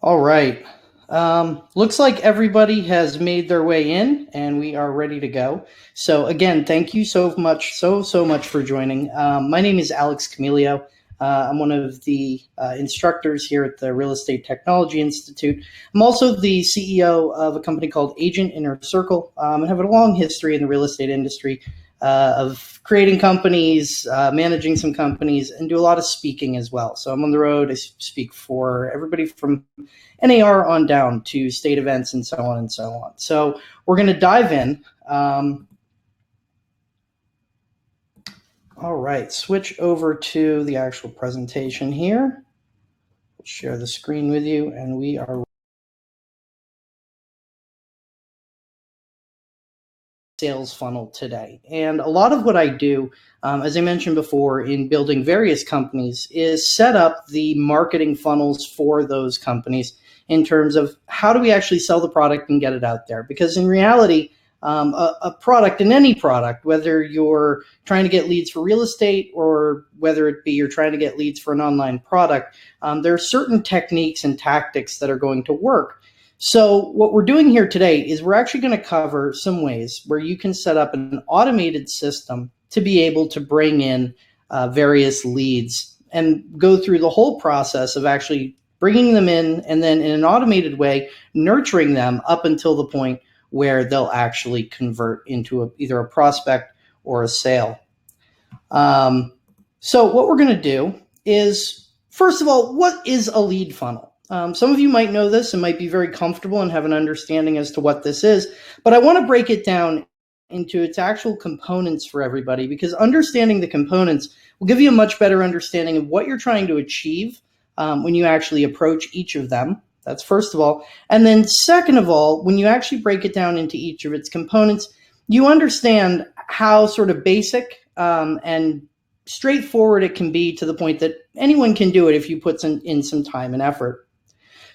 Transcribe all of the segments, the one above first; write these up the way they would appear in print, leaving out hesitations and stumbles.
All right. Looks like everybody has made their way in and we are ready to go. So again, thank you so much, so much for joining. My name is Alex Camilio. I'm one of the instructors here at the Real Estate Technology Institute. I'm also the CEO of a company called Agent Inner Circle. I have a long history in the real estate industry of creating companies, managing some companies, and do a lot of speaking as well. So I'm on the road. I speak for everybody from NAR on down to state events and so on and so on. So we're going to dive in. All right, switch over to the actual presentation here. We'll share the screen with you, and we are sales funnel today. And a lot of what I do, as I mentioned before, in building various companies is set up the marketing funnels for those companies in terms of how do we actually sell the product and get it out there. Because in reality, a product, in any product, whether you're trying to get leads for real estate or whether it be you're trying to get leads for an online product, there are certain techniques and tactics that are going to work. So what we're doing here today is we're actually going to cover some ways where you can set up an automated system to be able to bring in various leads and go through the whole process of actually bringing them in and then in an automated way, nurturing them up until the point where they'll actually convert into either a prospect or a sale. So what we're going to do is, first of all, what is a lead funnel? Some of you might know this and might be very comfortable and have an understanding as to what this is, but I want to break it down into its actual components for everybody, because understanding the components will give you a much better understanding of what you're trying to achieve when you actually approach each of them. That's first of all. And then second of all, when you actually break it down into each of its components, you understand how sort of basic and straightforward it can be, to the point that anyone can do it if you put in some time and effort.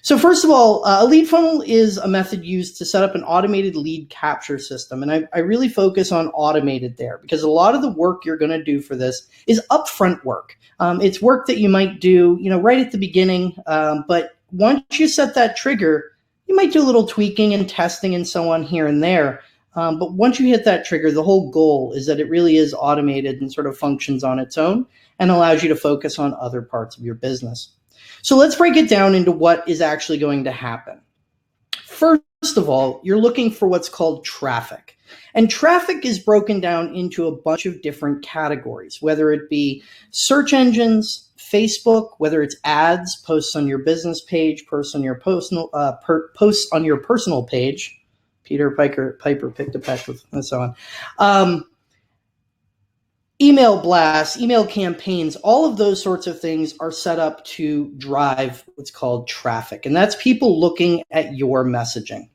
So first of all, a lead funnel is a method used to set up an automated lead capture system. And I really focus on automated there, because a lot of the work you're going to do for this is upfront work. It's work that you might do, right at the beginning. But once you set that trigger, you might do a little tweaking and testing and so on here and there. But once you hit that trigger, the whole goal is that it really is automated and sort of functions on its own and allows you to focus on other parts of your business. So let's break it down into what is actually going to happen. First of all, you're looking for what's called traffic. And traffic is broken down into a bunch of different categories, whether it be search engines, Facebook, whether it's ads, posts on your business page, posts on your personal page. Peter Piper picked a peck with, and so on. Email blasts, email campaigns, all of those sorts of things are set up to drive what's called traffic. And that's people looking at your messaging.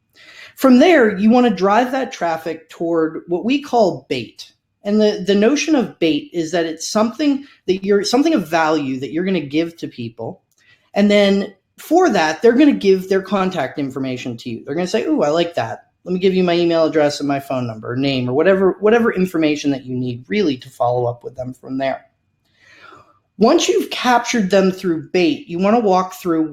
From there, you want to drive that traffic toward what we call bait. And the notion of bait is that it's something of value that you're going to give to people. And then for that, they're going to give their contact information to you. They're going to say, "Ooh, I like that. Let me give you my email address and my phone number, or name, or whatever information that you need really to follow up with them from there." Once you've captured them through bait, you want to walk through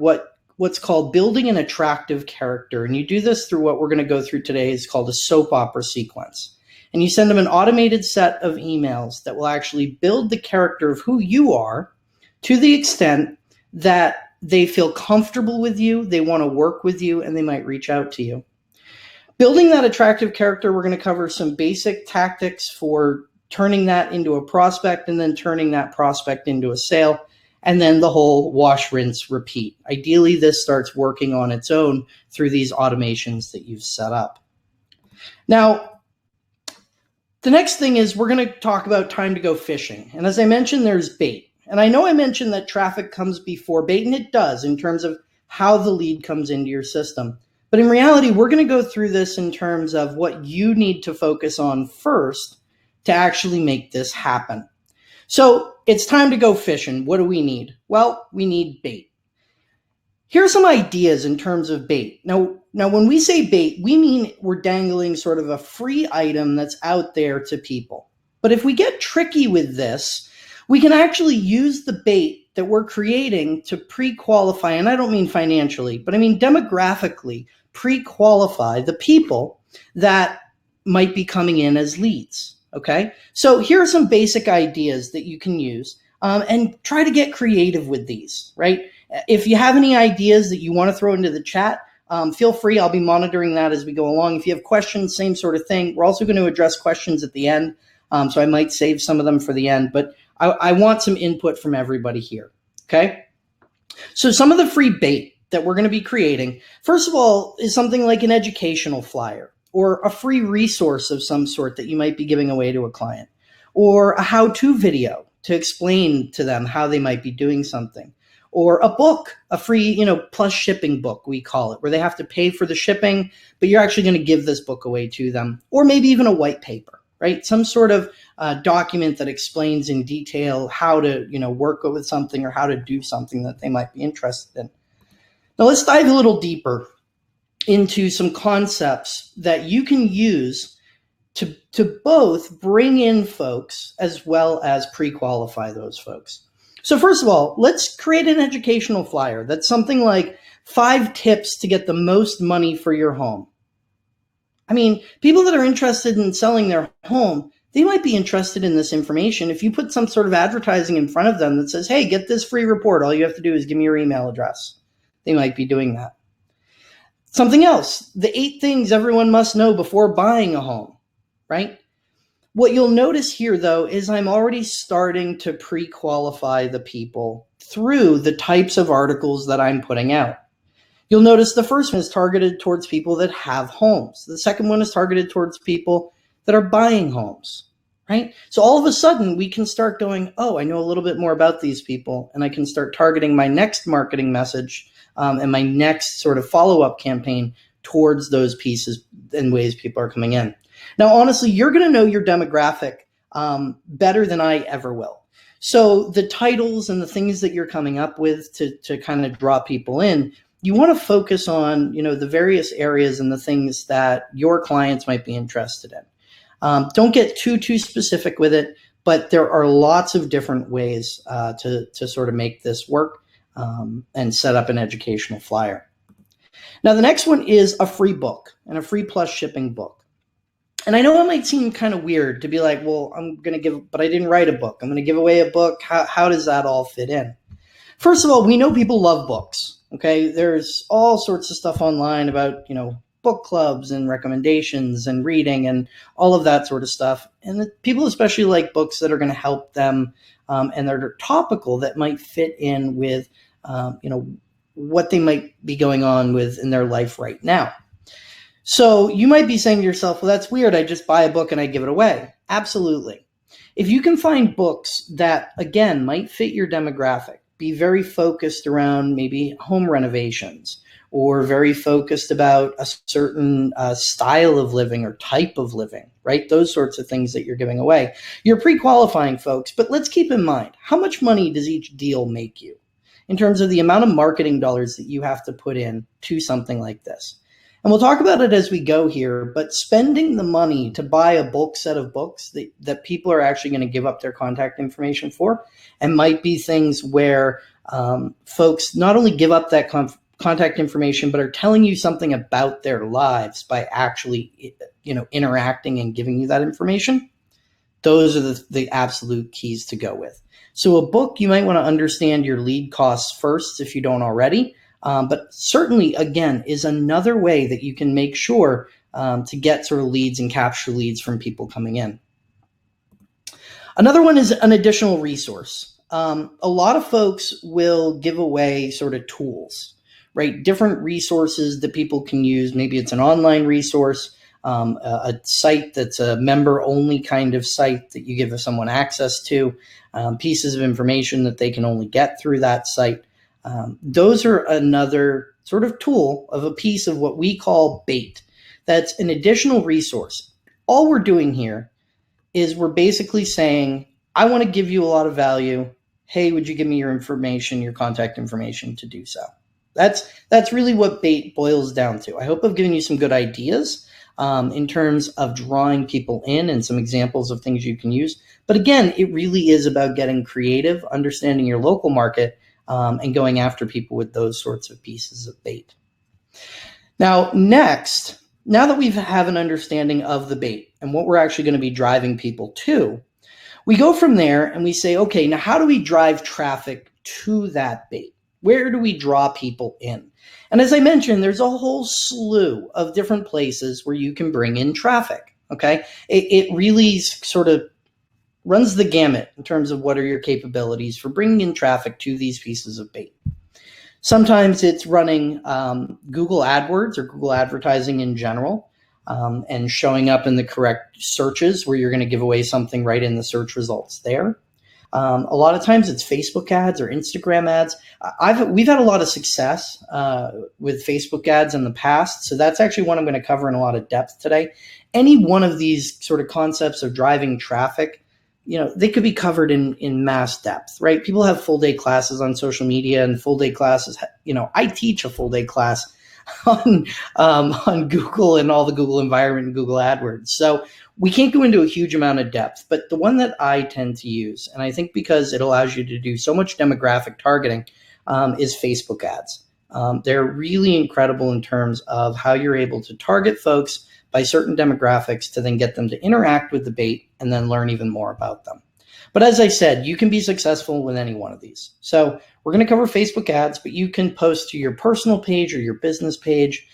what's called building an attractive character. And you do this through what we're going to go through today is called a soap opera sequence. And you send them an automated set of emails that will actually build the character of who you are, to the extent that they feel comfortable with you, they want to work with you, and they might reach out to you. Building that attractive character, we're going to cover some basic tactics for turning that into a prospect, and then turning that prospect into a sale, and then the whole wash, rinse, repeat. Ideally, this starts working on its own through these automations that you've set up. Now, the next thing is we're going to talk about time to go fishing. And as I mentioned, there's bait. And I know I mentioned that traffic comes before bait, and it does in terms of how the lead comes into your system. But in reality, we're going to go through this in terms of what you need to focus on first to actually make this happen. So it's time to go fishing. What do we need? Well, we need bait. Here are some ideas in terms of bait. Now, when we say bait, we mean we're dangling sort of a free item that's out there to people. But if we get tricky with this, We can actually use the bait that we're creating to pre-qualify, and I don't mean financially, but I mean demographically, pre-qualify the people that might be coming in as leads. Okay, so here are some basic ideas that you can use, and try to get creative with these, right? If you have any ideas that you want to throw into the chat, feel free. I'll be monitoring that as we go along. If you have questions, same sort of thing. We're also going to address questions at the end, so I might save some of them for the end, but I want some input from everybody here, okay? So some of the free bait that we're going to be creating, first of all, is something like an educational flyer or a free resource of some sort that you might be giving away to a client, or a how-to video to explain to them how they might be doing something, or a book, a free, plus shipping book, we call it, where they have to pay for the shipping, but you're actually going to give this book away to them, or maybe even a white paper, right? Some sort of document that explains in detail how to, work with something or how to do something that they might be interested in. Now let's dive a little deeper into some concepts that you can use to both bring in folks as well as pre-qualify those folks. So first of all, let's create an educational flyer that's something like 5 tips to get the most money for your home. I mean, people that are interested in selling their home, they might be interested in this information. If you put some sort of advertising in front of them that says, hey, get this free report, all you have to do is give me your email address, they might be doing that. Something else, the 8 things everyone must know before buying a home, right? What you'll notice here, though, is I'm already starting to pre-qualify the people through the types of articles that I'm putting out. You'll notice the first one is targeted towards people that have homes. The second one is targeted towards people that are buying homes, right? So all of a sudden, we can start going, oh, I know a little bit more about these people, and I can start targeting my next marketing message and my next sort of follow-up campaign towards those pieces and ways people are coming in. Now, honestly, you're going to know your demographic better than I ever will. So the titles and the things that you're coming up with to kind of draw people in, you want to focus on, the various areas and the things that your clients might be interested in. Don't get too specific with it, but there are lots of different ways to sort of make this work and set up an educational flyer. Now, the next one is a free book and a free plus shipping book. And I know it might seem kind of weird to be like, well, I'm going to give, but I didn't write a book. I'm going to give away a book. How does that all fit in? First of all, we know people love books. Okay. There's all sorts of stuff online about, book clubs and recommendations and reading and all of that sort of stuff. And people especially like books that are going to help them and that are topical, that might fit in with, what they might be going on with in their life right now. So you might be saying to yourself, well, that's weird. I just buy a book and I give it away. Absolutely. If you can find books that, again, might fit your demographic, be very focused around maybe home renovations, or very focused about a certain style of living or type of living, right? Those sorts of things that you're giving away. You're pre-qualifying folks, but let's keep in mind, how much money does each deal make you in terms of the amount of marketing dollars that you have to put in to something like this? And we'll talk about it as we go here, but spending the money to buy a bulk set of books that people are actually going to give up their contact information for, and might be things where folks not only give up that contact information, but are telling you something about their lives by actually, interacting and giving you that information. Those are the absolute keys to go with. So a book, you might want to understand your lead costs first if you don't already. But certainly, again, is another way that you can make sure to get sort of leads and capture leads from people coming in. Another one is an additional resource. A lot of folks will give away sort of tools, right? Different resources that people can use. Maybe it's an online resource, a site that's a member-only kind of site that you give someone access to, pieces of information that they can only get through that site. Those are another sort of tool of a piece of what we call bait. That's an additional resource. All we're doing here is we're basically saying, I want to give you a lot of value. Hey, would you give me your information, your contact information to do so? That's really what bait boils down to. I hope I've given you some good ideas. in terms of drawing people in and some examples of things you can use. But again, it really is about getting creative, understanding your local market, and going after people with those sorts of pieces of bait. Now, next, now that we have an understanding of the bait and what we're actually going to be driving people to, we go from there and we say, okay, now how do we drive traffic to that bait? Where do we draw people in? And as I mentioned, there's a whole slew of different places where you can bring in traffic, okay? It really sort of runs the gamut in terms of what are your capabilities for bringing in traffic to these pieces of bait. Sometimes it's running Google AdWords or Google advertising in general, and showing up in the correct searches where you're going to give away something right in the search results there. A lot of times it's Facebook ads or Instagram ads. We've had a lot of success with Facebook ads in the past, so that's actually one I'm going to cover in a lot of depth today. Any one of these sort of concepts of driving traffic, they could be covered in mass depth, right? People have full day classes on social media and full day classes. I teach a full day class on Google and all the Google environment and Google AdWords. So we can't go into a huge amount of depth, but the one that I tend to use, and I think because it allows you to do so much demographic targeting, is Facebook ads. They're really incredible in terms of how you're able to target folks by certain demographics to then get them to interact with the bait and then learn even more about them. But as I said, you can be successful with any one of these. So we're going to cover Facebook ads, but you can post to your personal page or your business page,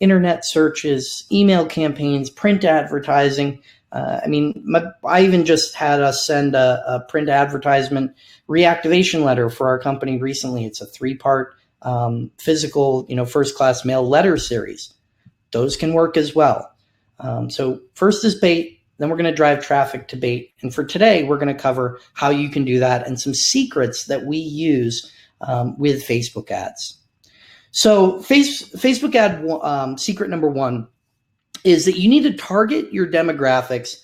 internet searches, email campaigns, print advertising. I even just had us send a print advertisement reactivation letter for our company recently. It's a 3-part physical, first-class mail letter series. Those can work as well. So first is bait. Then we're going to drive traffic to bait. And for today, we're going to cover how you can do that and some secrets that we use with Facebook ads. So Facebook ad secret number 1 is that you need to target your demographics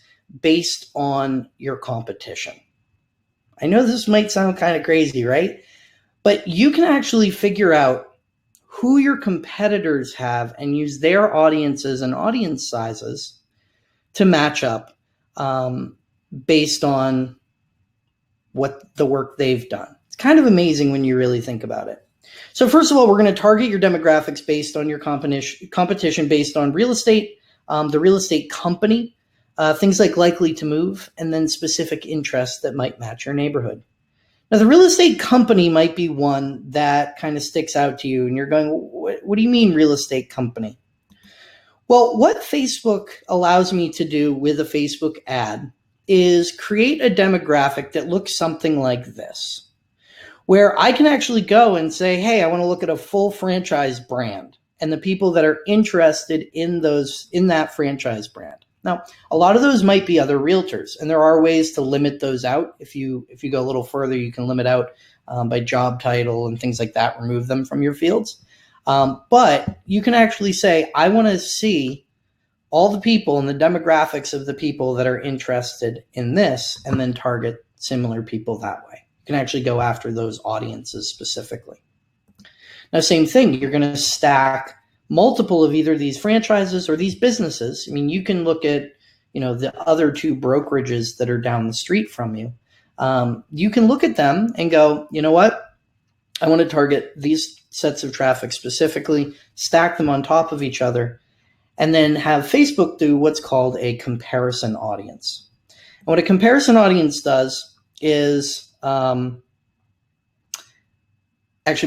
based on your competition. I know this might sound kind of crazy, right? But you can actually figure out who your competitors have and use their audiences and audience sizes to match up based on what the work they've done. It's kind of amazing when you really think about it. So first of all, we're going to target your demographics based on your competition based on real estate, the real estate company, things like likely to move, and then specific interests that might match your neighborhood. Now, the real estate company might be one that kind of sticks out to you, and you're going, what do you mean real estate company? Well, what Facebook allows me to do with a Facebook ad is create a demographic that looks something like this, where I can actually go and say, hey, I want to look at a full franchise brand and the people that are interested in that franchise brand. Now, a lot of those might be other realtors, and there are ways to limit those out. If you go a little further, you can limit out by job title and things like that, remove them from your fields. But you can actually say, I want to see all the people and the demographics of the people that are interested in this, and then target similar people that way. You can actually go after those audiences specifically. Now, same thing, you're going to stack multiple of either these franchises or these businesses. I mean, you can look at, the other 2 brokerages that are down the street from you. You can look at them and go, you know what? I want to target these sets of traffic specifically, stack them on top of each other, and then have Facebook do what's called a comparison audience. And what a comparison audience does is, actually,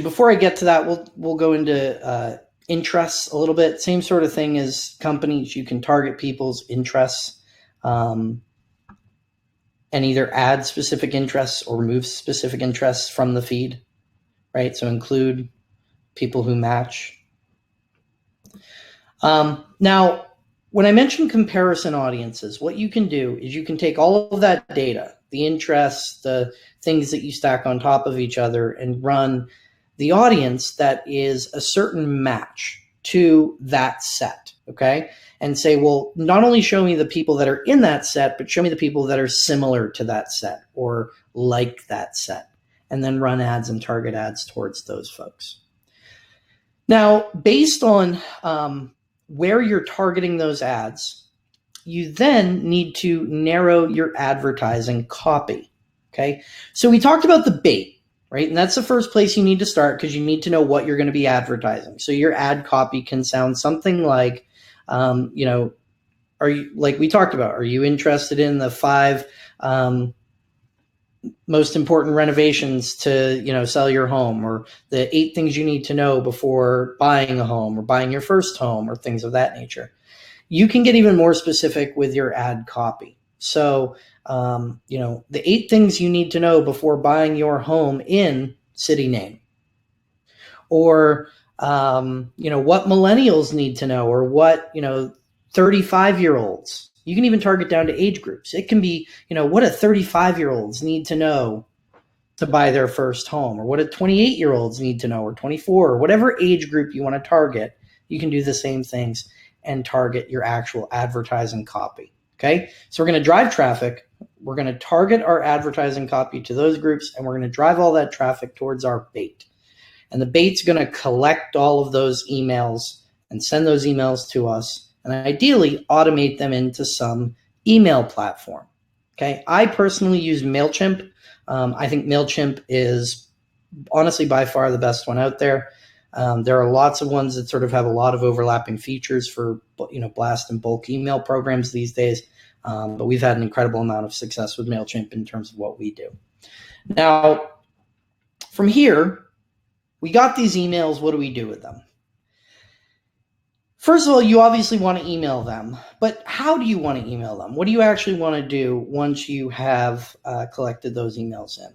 before I get to that, we'll go into interests a little bit. Same sort of thing as companies. You can target people's interests and either add specific interests or remove specific interests from the feed, right? So include people who match. Now, when I mention comparison audiences, what you can do is you can take all of that data, the interests, the things that you stack on top of each other, and run the audience that is a certain match to that set, okay? And say, well, not only show me the people that are in that set, but show me the people that are similar to that set or like that set, and then run ads and target ads towards those folks. Now, based on where you're targeting those ads, you then need to narrow your advertising copy. Okay. So we talked about the bait, right? And that's the first place you need to start, because you need to know what you're going to be advertising. So your ad copy can sound something like, are you, like we talked about, are you interested in the 5 most important renovations to, sell your home, or the 8 things you need to know before buying a home or buying your first home, or things of that nature. You can get even more specific with your ad copy. So, the 8 things you need to know before buying your home in city name, or, what millennials need to know, or what, 35-year-olds. You can even target down to age groups. It can be, what a 35-year-olds need to know to buy their first home, or what a 28-year-olds need to know, or 24, or whatever age group you want to target. You can do the same things and target your actual advertising copy. Okay. So we're going to drive traffic. We're going to target our advertising copy to those groups, and we're going to drive all that traffic towards our bait. And the bait's going to collect all of those emails and send those emails to us, and ideally automate them into some email platform. Okay. I personally use MailChimp. I think MailChimp is honestly by far the best one out there. There are lots of ones that sort of have a lot of overlapping features for, blast and bulk email programs these days. But we've had an incredible amount of success with MailChimp in terms of what we do. Now, from here, we got these emails. What do we do with them? First of all, you obviously want to email them, but how do you want to email them? What do you actually want to do once you have collected those emails in?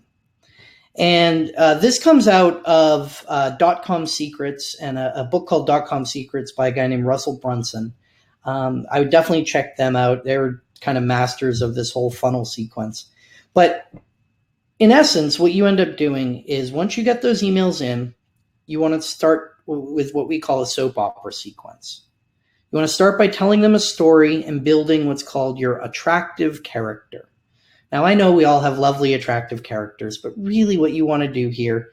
And this comes out of .com Secrets and a book called .com Secrets by a guy named Russell Brunson. I would definitely check them out. They're kind of masters of this whole funnel sequence. But in essence, what you end up doing is once you get those emails in, you want to start with what we call a soap opera sequence. You want to start by telling them a story and building what's called your attractive character. Now, I know we all have lovely, attractive characters, but really what you want to do here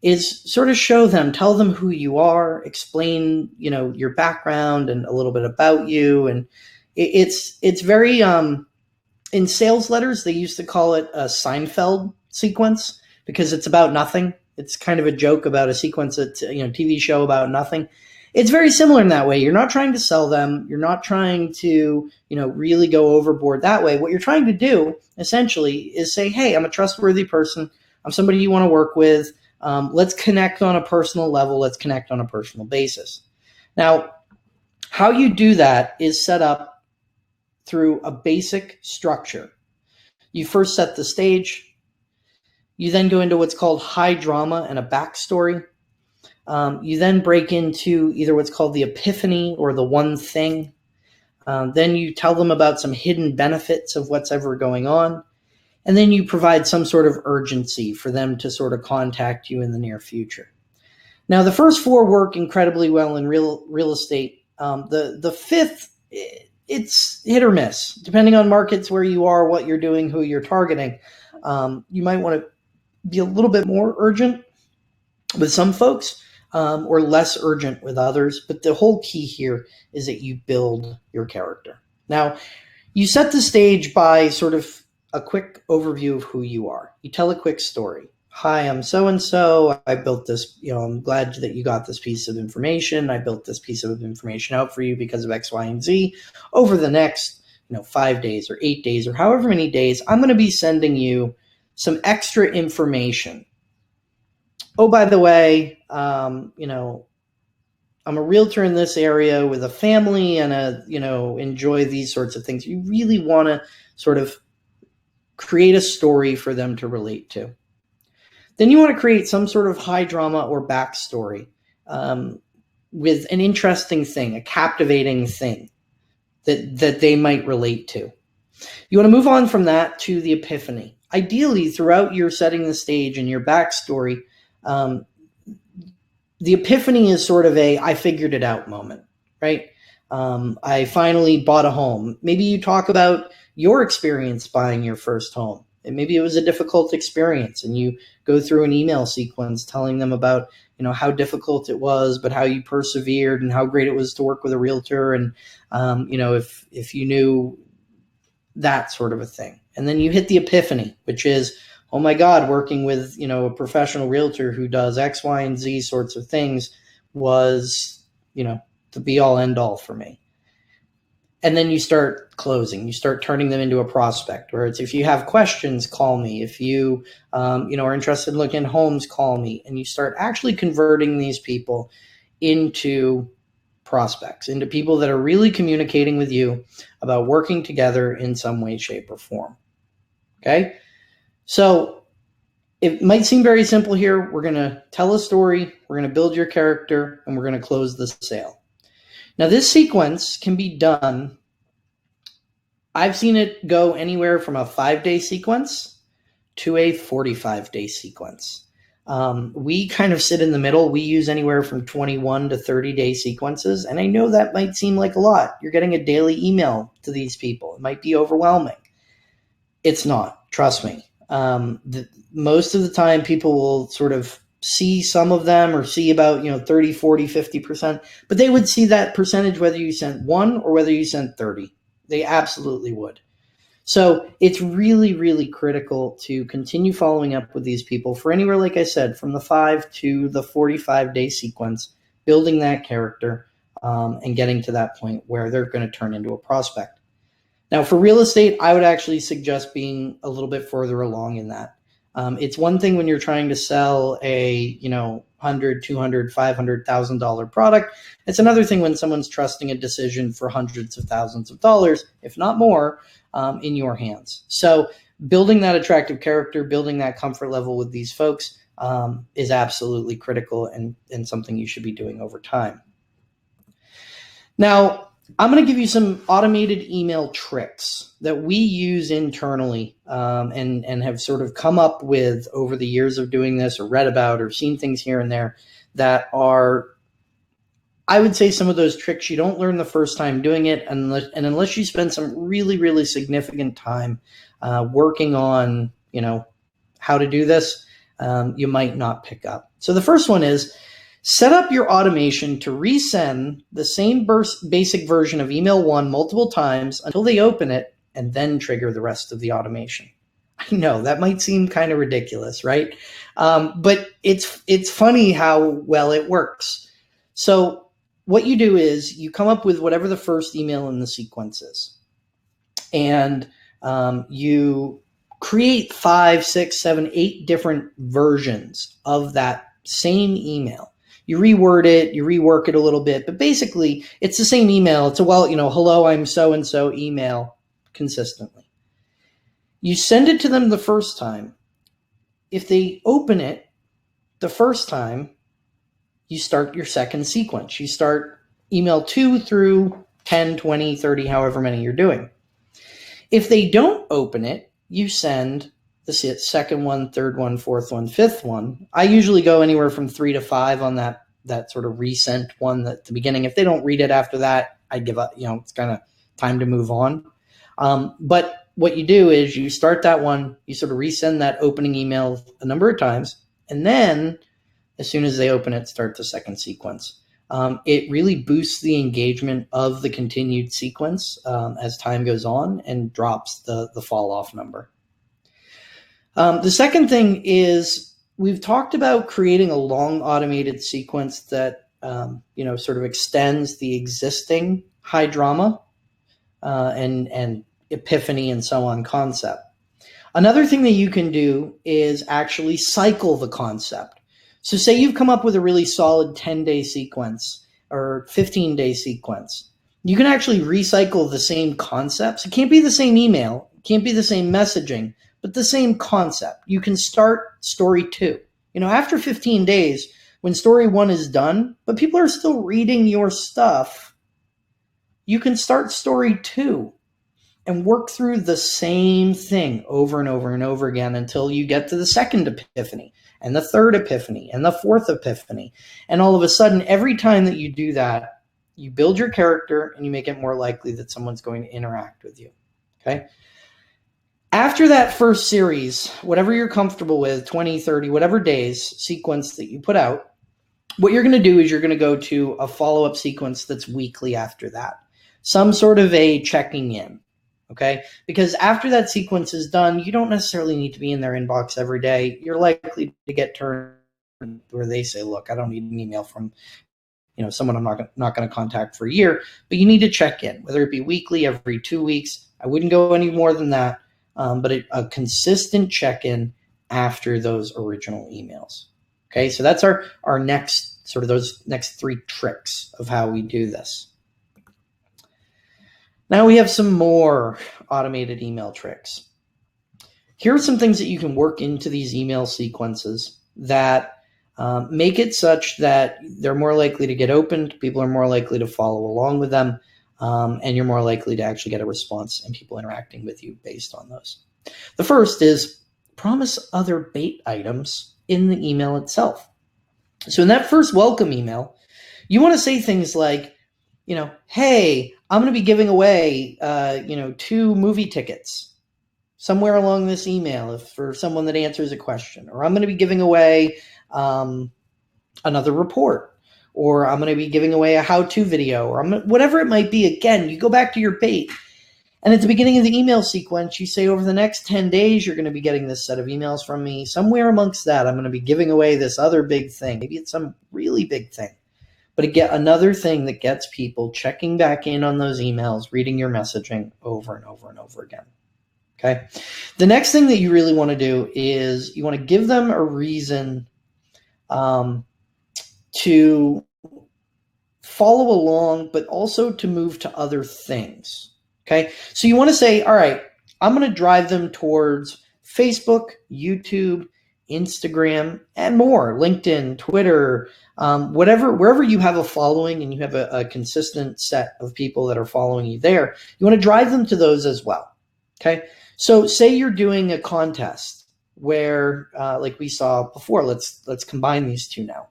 is sort of show them, tell them who you are, explain, your background and a little bit about you. And it's very, in sales letters, they used to call it a Seinfeld sequence because it's about nothing. It's kind of a joke about a sequence that's, TV show about nothing. It's very similar in that way. You're not trying to sell them. You're not trying to, really go overboard that way. What you're trying to do essentially is say, hey, I'm a trustworthy person. I'm somebody you want to work with. Let's connect on a personal level. Let's connect on a personal basis. Now, how you do that is set up through a basic structure. You first set the stage. You then go into what's called high drama and a backstory. You then break into either what's called the epiphany or the one thing. Then you tell them about some hidden benefits of what's ever going on. And then you provide some sort of urgency for them to sort of contact you in the near future. Now, the first 4 work incredibly well in real estate. The 5th, it's hit or miss. Depending on markets where you are, what you're doing, who you're targeting, you might want to be a little bit more urgent with some folks, or less urgent with others. But the whole key here is that you build your character. Now, you set the stage by sort of a quick overview of who you are. You tell a quick story. Hi, I'm so-and-so. I built this, I'm glad that you got this piece of information. I built this piece of information out for you because of X, Y, and Z. Over the next, 5 days or 8 days or however many days, I'm going to be sending you some extra information. Oh, by the way, I'm a realtor in this area with a family and enjoy these sorts of things. You really want to sort of create a story for them to relate to. Then you want to create some sort of high drama or backstory with an interesting thing, a captivating thing that they might relate to. You want to move on from that to the epiphany. Ideally, throughout your setting the stage and your backstory, the epiphany is sort of a I figured it out moment, right? I finally bought a home. Maybe you talk about your experience buying your first home. And maybe it was a difficult experience and you go through an email sequence telling them about, how difficult it was, but how you persevered and how great it was to work with a realtor. And, if you knew that sort of a thing. And then you hit the epiphany, which is, oh my God, working with, a professional realtor who does X, Y, and Z sorts of things was, the be all end all for me. And then you start closing. You start turning them into a prospect. Where it's, if you have questions, call me. If you, are interested in looking at homes, call me. And you start actually converting these people into prospects, into people that are really communicating with you about working together in some way, shape, or form. Okay? So it might seem very simple here. We're going to tell a story, we're going to build your character, and we're going to close the sale. Now, this sequence can be done. I've seen it go anywhere from a 5-day sequence to a 45-day sequence. We kind of sit in the middle. We use anywhere from 21 to 30-day sequences. And I know that might seem like a lot. You're getting a daily email to these people. It might be overwhelming. It's not. Trust me. Most of the time, people will sort of see some of them or see about 30, 40, 50%, but they would see that percentage whether you sent 1 or whether you sent 30. They absolutely would. So it's really, really critical to continue following up with these people for anywhere, like I said, from the 5 to the 45-day sequence, building that character and getting to that point where they're going to turn into a prospect. Now, for real estate, I would actually suggest being a little bit further along in that. It's one thing when you're trying to sell a, $100, $200, $500,000 product. It's another thing when someone's trusting a decision for hundreds of thousands of dollars, if not more, in your hands. So building that attractive character, building that comfort level with these folks is absolutely critical and something you should be doing over time. Now, I'm going to give you some automated email tricks that we use internally and have sort of come up with over the years of doing this or read about or seen things here and there that are, I would say, some of those tricks you don't learn the first time doing it unless you spend some really, really significant time working on, how to do this, you might not pick up. So the first one is, set up your automation to resend the same basic version of email 1 multiple times until they open it, and then trigger the rest of the automation. I know that might seem kind of ridiculous, right? But it's funny how well it works. So what you do is you come up with whatever the first email in the sequence is, and you create 5, 6, 7, 8 different versions of that same email. You reword it, you rework it a little bit, but basically it's the same email. It's a, hello, I'm so-and-so email consistently. You send it to them the first time. If they open it the first time, you start your second sequence. You start email 2 through 10, 20, 30, however many you're doing. If they don't open it, you send the second one, third one, fourth one, fifth one. I usually go anywhere from 3 to 5 on that sort of resent one at the beginning. If they don't read it after that, I give up. It's kind of time to move on. But what you do is you start that one, you sort of resend that opening email a number of times, and then as soon as they open it, start the second sequence. It really boosts the engagement of the continued sequence as time goes on and drops the fall off number. The second thing is we've talked about creating a long automated sequence that, sort of extends the existing high drama and epiphany and so on concept. Another thing that you can do is actually cycle the concept. So say you've come up with a really solid 10-day sequence or 15-day sequence. You can actually recycle the same concepts. It can't be the same email. It can't be the same messaging, but the same concept. You can start story 2. After 15 days, when story 1 is done, but people are still reading your stuff, you can start story 2 and work through the same thing over and over and over again until you get to the second epiphany and the third epiphany and the fourth epiphany. And all of a sudden, every time that you do that, you build your character and you make it more likely that someone's going to interact with you. Okay. After that first series, whatever you're comfortable with, 20, 30, whatever days sequence that you put out, what you're going to do is you're going to go to a follow-up sequence that's weekly after that. Some sort of a checking in, okay? Because after that sequence is done, you don't necessarily need to be in their inbox every day. You're likely to get turned where they say, look, I don't need an email from someone I'm not going to contact for a year, but you need to check in, whether it be weekly, every 2 weeks. I wouldn't go any more than that, but a consistent check-in after those original emails. Okay, so that's our next sort of those next 3 tricks of how we do this. Now we have some more automated email tricks. Here are some things that you can work into these email sequences that make it such that they're more likely to get opened, people are more likely to follow along with them, and you're more likely to actually get a response and people interacting with you based on those. The first is promise other bait items in the email itself. So in that first welcome email, you want to say things like, hey, I'm going to be giving away, 2 movie tickets somewhere along this email for someone that answers a question, or I'm going to be giving away another report, or I'm going to be giving away a how-to video, or whatever it might be. Again, you go back to your bait. And at the beginning of the email sequence, you say, over the next 10 days, you're going to be getting this set of emails from me. Somewhere amongst that, I'm going to be giving away this other big thing. Maybe it's some really big thing. But again, another thing that gets people checking back in on those emails, reading your messaging over and over and over again. Okay. The next thing that you really want to do is you want to give them a reason to follow along, but also to move to other things. Okay, so you want to say, all right, I'm going to drive them towards Facebook, YouTube, Instagram, and more, LinkedIn, Twitter, wherever you have a following and you have a consistent set of people that are following you there, you want to drive them to those as well. Okay, so say you're doing a contest where, like we saw before, let's combine these two now.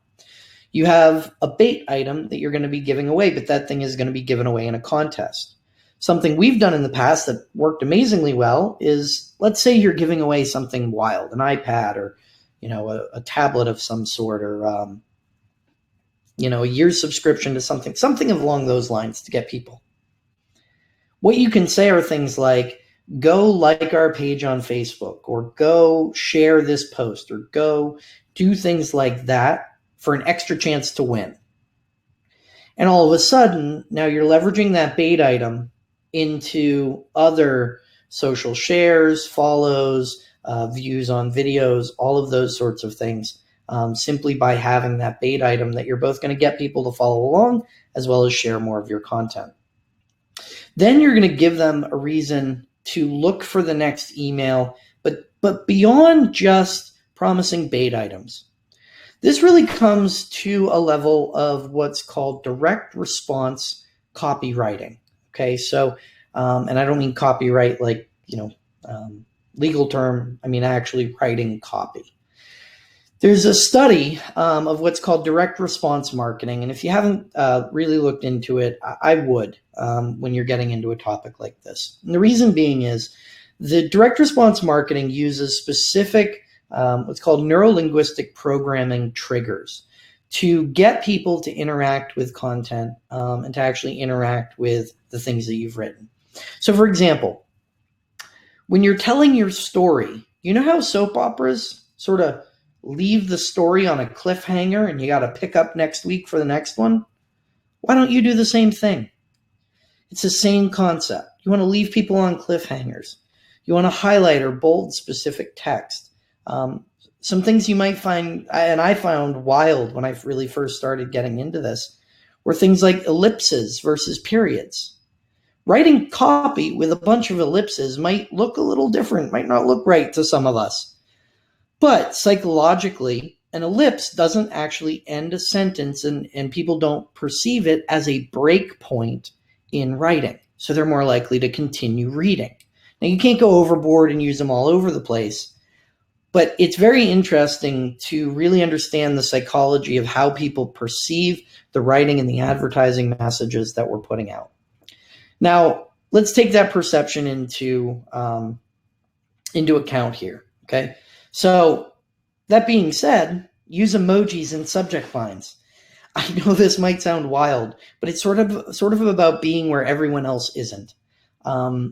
You have a bait item that you're going to be giving away, but that thing is going to be given away in a contest. Something we've done in the past that worked amazingly well is, let's say you're giving away something wild, an iPad or, a tablet of some sort, or, a year's subscription to something along those lines to get people. What you can say are things like, go like our page on Facebook, or go share this post, or go do things like that for an extra chance to win. And all of a sudden, now you're leveraging that bait item into other social shares, follows, views on videos, all of those sorts of things, simply by having that bait item that you're both going to get people to follow along as well as share more of your content. Then you're going to give them a reason to look for the next email, but beyond just promising bait items. This really comes to a level of what's called direct response copywriting. Okay, so, and I don't mean copyright like, legal term. I mean actually writing copy. There's a study of what's called direct response marketing, and if you haven't really looked into it, I would when you're getting into a topic like this. And the reason being is the direct response marketing uses specific what's called neuro-linguistic programming triggers to get people to interact with content and to actually interact with the things that you've written. So for example, when you're telling your story, you know how soap operas sort of leave the story on a cliffhanger and you got to pick up next week for the next one? Why don't you do the same thing? It's the same concept. You want to leave people on cliffhangers. You want to highlight or bold specific text. Some things you might find, and I found wild when I really first started getting into this, were things like ellipses versus periods. Writing copy with a bunch of ellipses might look a little different, might not look right to some of us. But psychologically, an ellipse doesn't actually end a sentence, and people don't perceive it as a break point in writing. So they're more likely to continue reading. Now, you can't go overboard and use them all over the place, but it's very interesting to really understand the psychology of how people perceive the writing and the advertising messages that we're putting out. Now, let's take that perception into into account here. Okay. So that being said, use emojis in subject lines. I know this might sound wild, but it's sort of about being where everyone else isn't.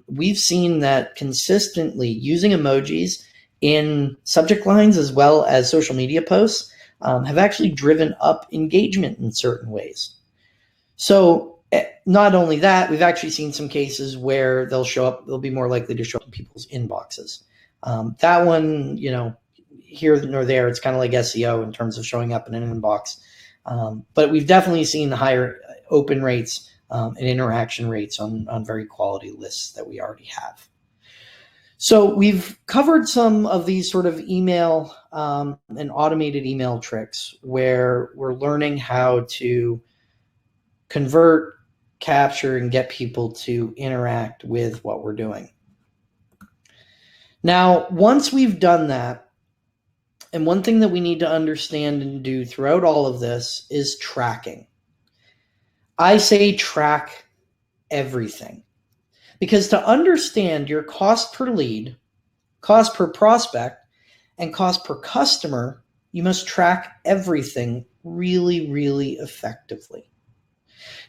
We've seen that consistently using emojis in subject lines as well as social media posts have actually driven up engagement in certain ways. So not only that, we've actually seen some cases where they'll be more likely to show up in people's inboxes. That one, here nor there, it's kind of like SEO in terms of showing up in an inbox. But we've definitely seen higher open rates and interaction rates on very quality lists that we already have. So we've covered some of these sort of email and automated email tricks where we're learning how to convert, capture, and get people to interact with what we're doing. Now, once we've done that, and one thing that we need to understand and do throughout all of this is tracking. I say track everything, because to understand your cost per lead, cost per prospect, and cost per customer, you must track everything really, really effectively.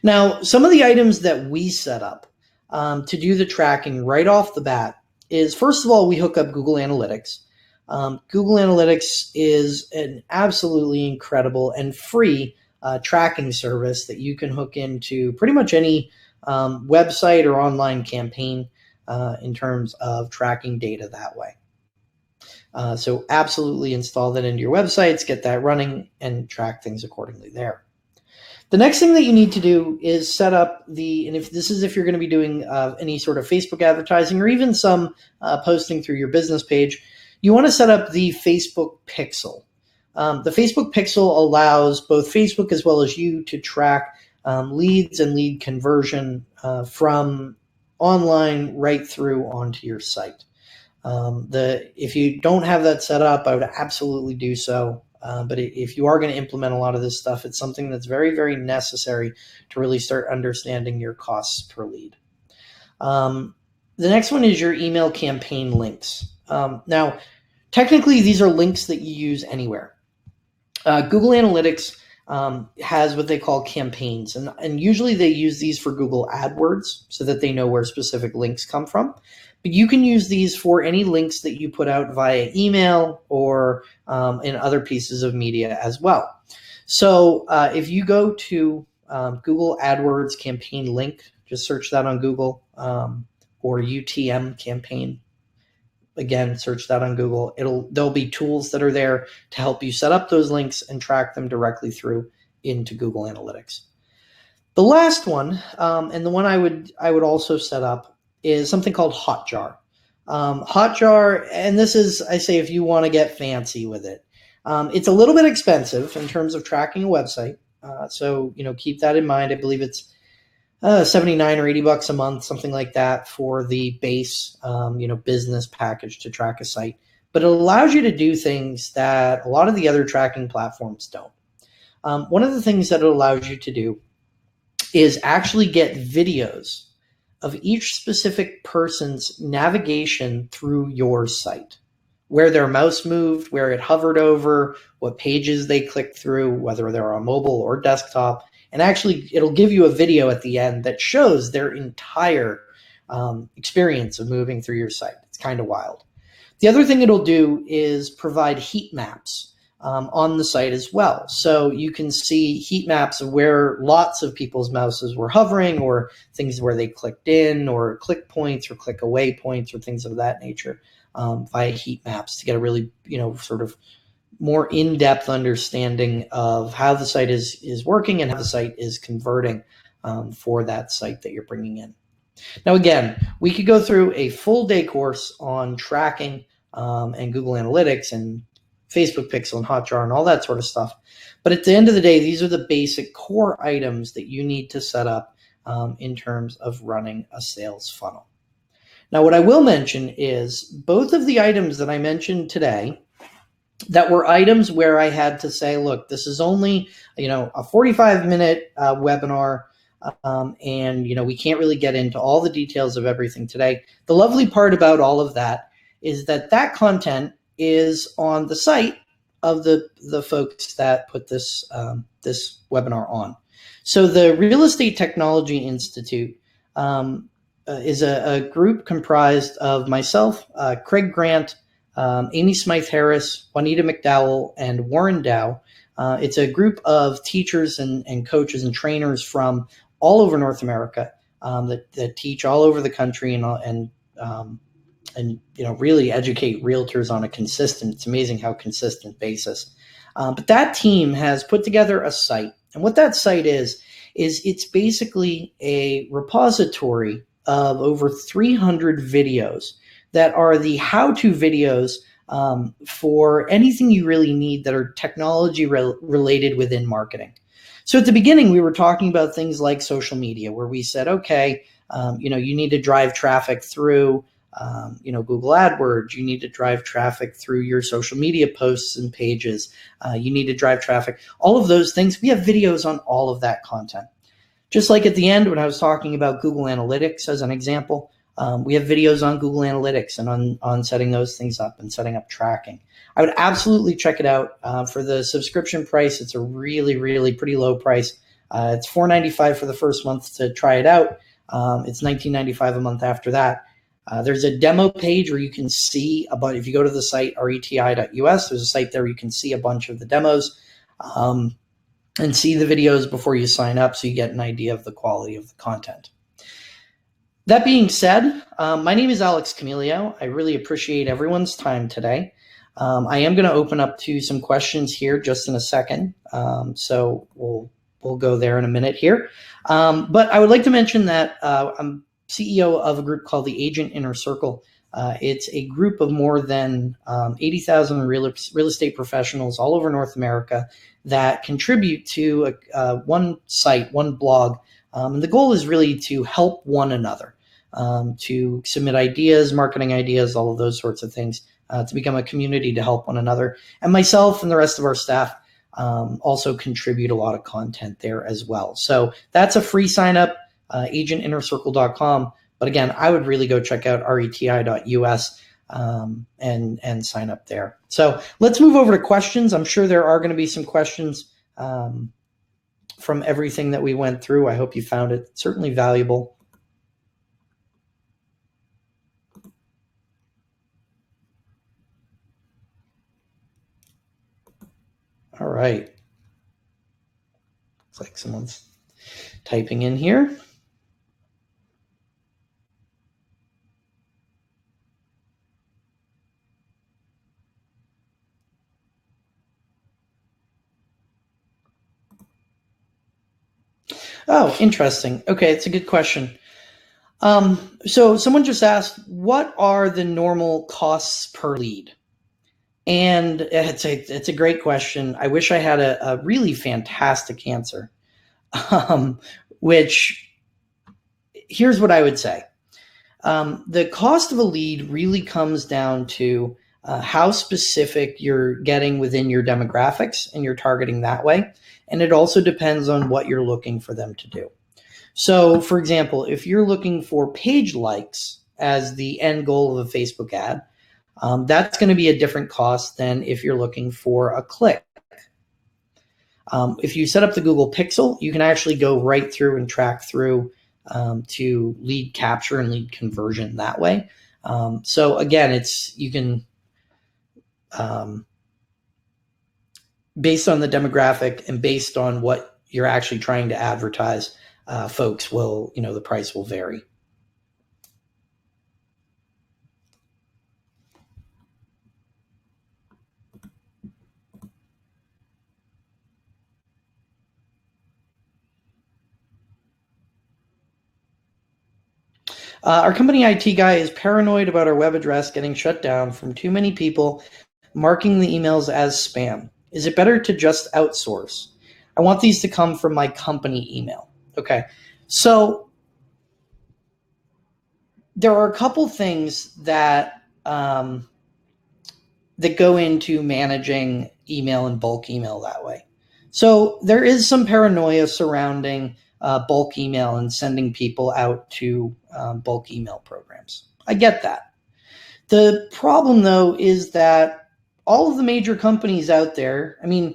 Now, some of the items that we set up to do the tracking right off the bat is, first of all, we hook up Google Analytics. Google Analytics is an absolutely incredible and free tracking service that you can hook into pretty much any website or online campaign in terms of tracking data that way. So absolutely install that into your websites, get that running, and track things accordingly there. The next thing that you need to do is set up and if you're going to be doing any sort of Facebook advertising or even some posting through your business page, you want to set up the Facebook Pixel. The Facebook Pixel allows both Facebook as well as you to track leads and lead conversion from online right through onto your site. If you don't have that set up, I would absolutely do so. But if you are going to implement a lot of this stuff, it's something that's very, very necessary to really start understanding your costs per lead. The next one is your email campaign links. Now, technically, these are links that you use anywhere. Google Analytics has what they call campaigns, and usually they use these for Google AdWords so that they know where specific links come from. But you can use these for any links that you put out via email or in other pieces of media as well. So if you go to Google AdWords campaign link, just search that on Google, or UTM campaign. Again, search that on Google. There'll be tools that are there to help you set up those links and track them directly through into Google Analytics. The last one, and the one I would also set up, is something called Hotjar. Hotjar, and this is, I say, if you want to get fancy with it. It's a little bit expensive in terms of tracking a website. So, keep that in mind. I believe it's $79 or $80 a month, something like that, for the base, business package to track a site. But it allows you to do things that a lot of the other tracking platforms don't. One of the things that it allows you to do is actually get videos of each specific person's navigation through your site, where their mouse moved, where it hovered over, what pages they clicked through, whether they're on mobile or desktop. And actually, it'll give you a video at the end that shows their entire experience of moving through your site. It's kind of wild. The other thing it'll do is provide heat maps on the site as well. So you can see heat maps of where lots of people's mouses were hovering, or things where they clicked in, or click points or click away points, or things of that nature via heat maps to get a really, sort of more in-depth understanding of how the site is working and how the site is converting for that site that you're bringing in. Now, again, we could go through a full day course on tracking and Google Analytics and Facebook Pixel and Hotjar and all that sort of stuff. But at the end of the day, these are the basic core items that you need to set up in terms of running a sales funnel. Now, what I will mention is both of the items that I mentioned today that were items where I had to say, look, this is only, a 45-minute webinar, and, we can't really get into all the details of everything today. The lovely part about all of that is that content is on the site of the folks that put this this webinar on. So the Real Estate Technology Institute is a group comprised of myself, Craig Grant, Amy Smythe Harris, Juanita McDowell, and Warren Dow. It's a group of teachers and coaches and trainers from all over North America that teach all over the country and really educate realtors on a consistent, it's amazing how consistent basis. But that team has put together a site. And what that site is it's basically a repository of over 300 videos that are the how-to videos for anything you really need that are technology related within marketing. So at the beginning, we were talking about things like social media, where we said, okay, you need to drive traffic through Google AdWords. You need to drive traffic through your social media posts and pages. You need to drive traffic. All of those things, we have videos on all of that content. Just like at the end when I was talking about Google Analytics as an example, we have videos on Google Analytics and on setting those things up and setting up tracking. I would absolutely check it out. For the subscription price, it's a really, really pretty low price. It's $4.95 for the first month to try it out. It's $19.95 a month after that. There's a demo page where you can see about, if you go to the site reti.us, there's a site there where you can see a bunch of the demos and see the videos before you sign up so you get an idea of the quality of the content. That being said, my name is Alex Camilio. I really appreciate everyone's time today. I am going to open up to some questions here just in a second. So we'll go there in a minute here. But I would like to mention that I'm CEO of a group called the Agent Inner Circle. It's a group of more than 80,000 real estate professionals all over North America that contribute to one site, one blog. And the goal is really to help one another, to submit ideas, marketing ideas, all of those sorts of things, to become a community to help one another. And myself and the rest of our staff also contribute a lot of content there as well. So that's a free sign up. agentinnercircle.com. But again, I would really go check out reti.us and sign up there. So let's move over to questions. I'm sure there are going to be some questions from everything that we went through. I hope you found it certainly valuable. All right. Looks like someone's typing in here. Oh, interesting. Okay, it's a good question. So someone just asked, what are the normal costs per lead? And it's a great question. I wish I had a really fantastic answer, which here's what I would say. The cost of a lead really comes down to how specific you're getting within your demographics and you're targeting that way. And it also depends on what you're looking for them to do. So, for example, if you're looking for page likes as the end goal of a Facebook ad, that's going to be a different cost than if you're looking for a click. If you set up the Google Pixel, you can actually go right through and track through to lead capture and lead conversion that way. So again, you can, based on the demographic and based on what you're actually trying to advertise, folks will, the price will vary. Our company IT guy is paranoid about our web address getting shut down from too many people marking the emails as spam. Is it better to just outsource? I want these to come from my company email. Okay, so there are a couple things that that go into managing email and bulk email that way. So there is some paranoia surrounding bulk email and sending people out to bulk email programs. I get that. The problem, though, is that all of the major companies out there, I mean,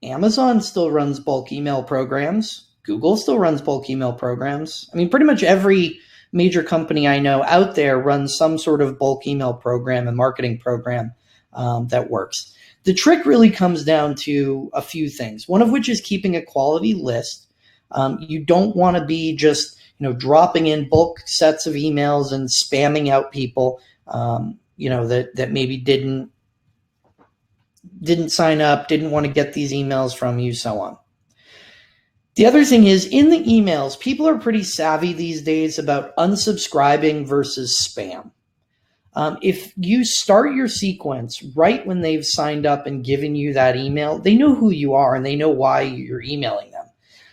Amazon still runs bulk email programs. Google still runs bulk email programs. I mean, pretty much every major company I know out there runs some sort of bulk email program and marketing program that works. The trick really comes down to a few things, one of which is keeping a quality list. You don't want to be just dropping in bulk sets of emails and spamming out people that maybe didn't sign up, didn't want to get these emails from you, so on. The other thing is, in the emails, people are pretty savvy these days about unsubscribing versus spam. If you start your sequence right when they've signed up and given you that email, they know who you are and they know why you're emailing them.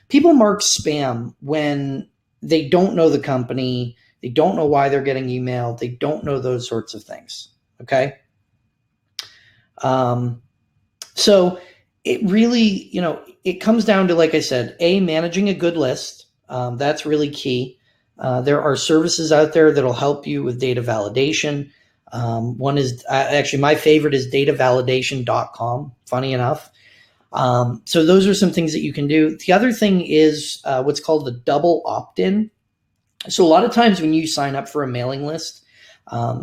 People mark spam when they don't know the company, they don't know why they're getting emailed, they don't know those sorts of things. Okay? So it really, it comes down to, like I said, managing a good list. That's really key. There are services out there that'll help you with data validation. One is actually my favorite is datavalidation.com, funny enough. So those are some things that you can do. The other thing is what's called the double opt-in. So a lot of times when you sign up for a mailing list,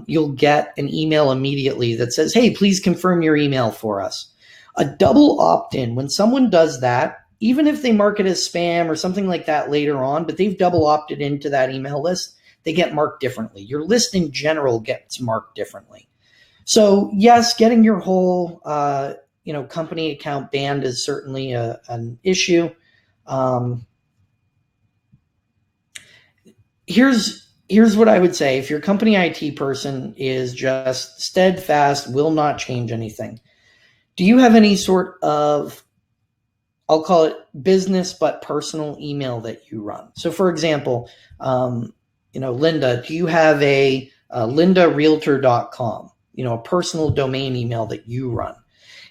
you'll get an email immediately that says, hey, please confirm your email for us. A double opt-in, when someone does that, even if they mark it as spam or something like that later on, but they've double opted into that email list, they get marked differently. Your list in general gets marked differently. So yes, getting your whole company account banned is certainly an issue. Here's what I would say. If your company IT person is just steadfast, will not change anything, do you have any sort of, I'll call it business but personal email that you run? So for example, Linda, do you have a lindarealtor.com, a personal domain email that you run?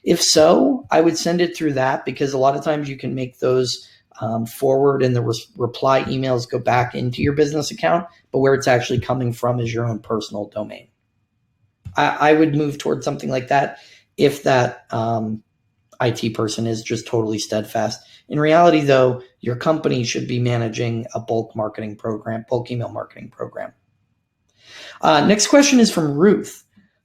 If so, I would send it through that, because a lot of times you can make those forward and the reply emails go back into your business account, but where it's actually coming from is your own personal domain. I would move towards something like that if that IT person is just totally steadfast. In reality, though, your company should be managing a bulk marketing program, bulk email marketing program. Next question is from Ruth.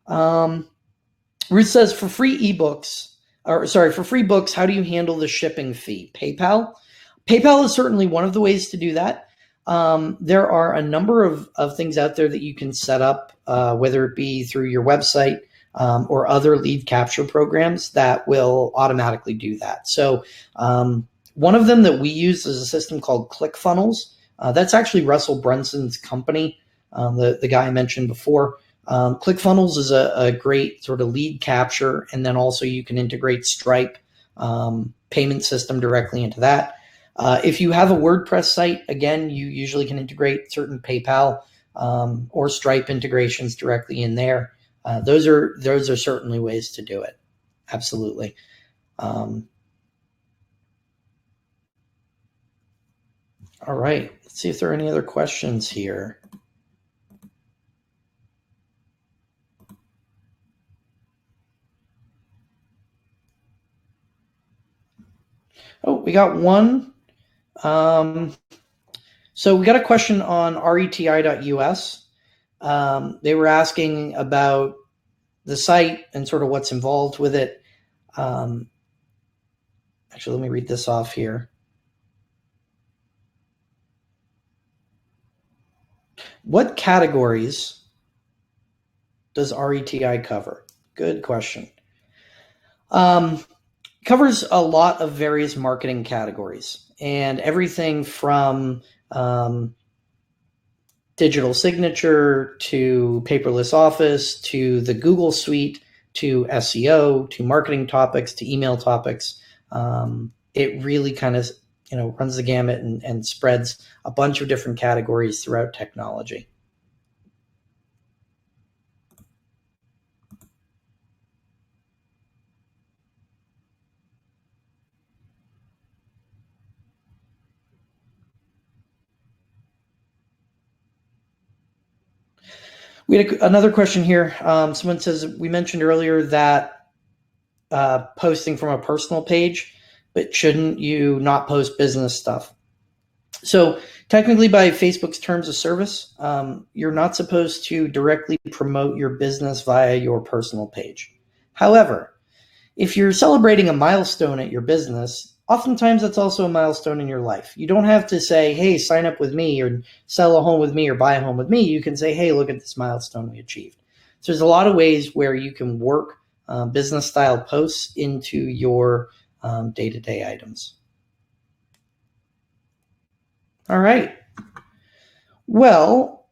Ruth says, for free books, how do you handle the shipping fee? PayPal? PayPal is certainly one of the ways to do that. There are a number of things out there that you can set up, whether it be through your website or other lead capture programs that will automatically do that. So one of them that we use is a system called ClickFunnels. That's actually Russell Brunson's company, the guy I mentioned before. ClickFunnels is a great sort of lead capture, and then also you can integrate Stripe payment system directly into that. If you have a WordPress site, again, you usually can integrate certain PayPal or Stripe integrations directly in there. Those are certainly ways to do it. Absolutely. All right. Let's see if there are any other questions here. Oh, we got one. So we got a question on reti.us. They were asking about the site and sort of what's involved with it. Actually, let me read this off here. What categories does RETI cover? Good question. Covers a lot of various marketing categories, and everything from digital signature to paperless office to the Google suite to SEO to marketing topics to email topics. It really kind of runs the gamut and spreads a bunch of different categories throughout technology. We had another question here. Someone says, we mentioned earlier that posting from a personal page, but shouldn't you not post business stuff? So technically, by Facebook's terms of service, you're not supposed to directly promote your business via your personal page. However, if you're celebrating a milestone at your business, oftentimes that's also a milestone in your life. You don't have to say, hey, sign up with me or sell a home with me or buy a home with me. You can say, hey, look at this milestone we achieved. So there's a lot of ways where you can work business style posts into your day-to-day items. All right. Well,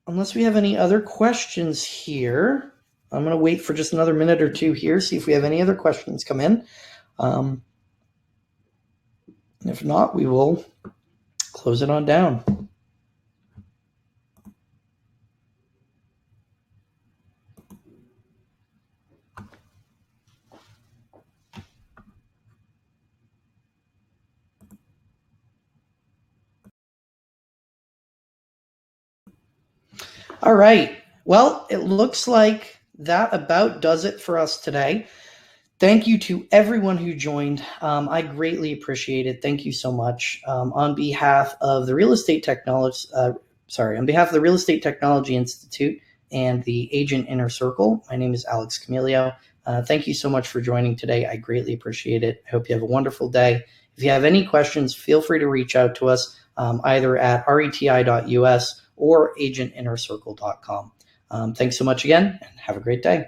unless we have any other questions here, I'm going to wait for just another minute or two here, see if we have any other questions come in. If not, we will close it on down. All right. Well, it looks like that about does it for us today. Thank you to everyone who joined. I greatly appreciate it. Thank you so much. On behalf of the Real Estate Technology, on behalf of the Real Estate Technology Institute and the Agent Inner Circle, my name is Alex Camilio. Thank you so much for joining today. I greatly appreciate it. I hope you have a wonderful day. If you have any questions, feel free to reach out to us either at reti.us or agentinnercircle.com. Thanks so much again, and have a great day.